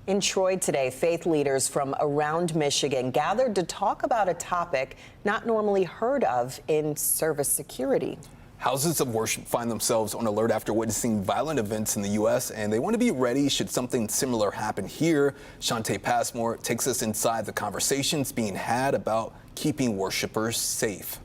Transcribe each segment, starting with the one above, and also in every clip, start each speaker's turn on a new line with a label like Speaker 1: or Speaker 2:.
Speaker 1: In Troy today, faith leaders from around Michigan gathered to talk about a topic not normally heard of in service security.
Speaker 2: Houses of worship find themselves on alert after witnessing violent events in the U.S., and they want to be ready should something similar happen here. Shantae Passmore takes us inside the conversations being had about keeping worshipers safe.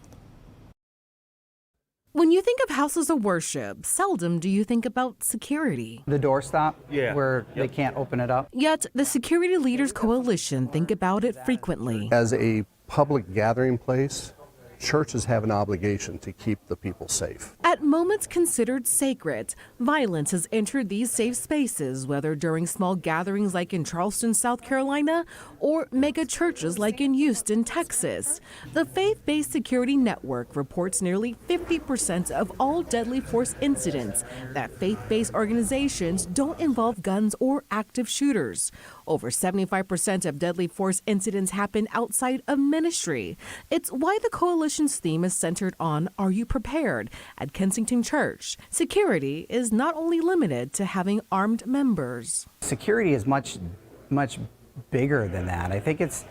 Speaker 3: When you think of houses of worship, seldom do you think about security.
Speaker 4: The doorstop, where they can't open it up.
Speaker 3: Yet, the Security Leaders Coalition think about it frequently.
Speaker 5: As a public gathering place, churches have an obligation to keep the people safe.
Speaker 3: At moments considered sacred, violence has entered these safe spaces, whether during small gatherings like in Charleston, South Carolina, or mega churches like in Houston, Texas. The Faith-Based Security Network reports nearly 50% of all deadly force incidents that faith-based organizations don't involve guns or active shooters. Over 75% of deadly force incidents happen outside of ministry. It's why the coalition's theme is centered on Are You Prepared? At Kensington Church. Security is not only limited to having armed members.
Speaker 4: Security is much bigger than that. I think it's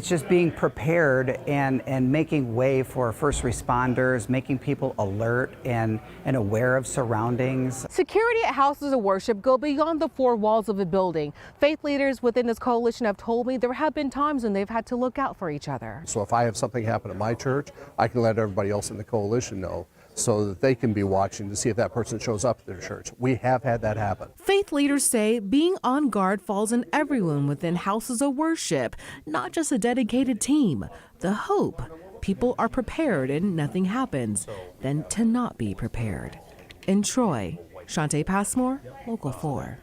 Speaker 4: just being prepared and making way for first responders, making people alert and aware of surroundings.
Speaker 6: Security at houses of worship go beyond the four walls of a building. Faith leaders within this coalition have told me there have been times when they've had to look out for each other.
Speaker 5: So if I have something happen at my church, I can let everybody else in the coalition know so that they can be watching to see if that person shows up at their church. We have had that happen.
Speaker 3: Faith leaders say being on guard falls on everyone within houses of worship, not just a dedicated team. The hope, people are prepared and nothing happens, than to not be prepared. In Troy, Shantae Passmore, Local 4.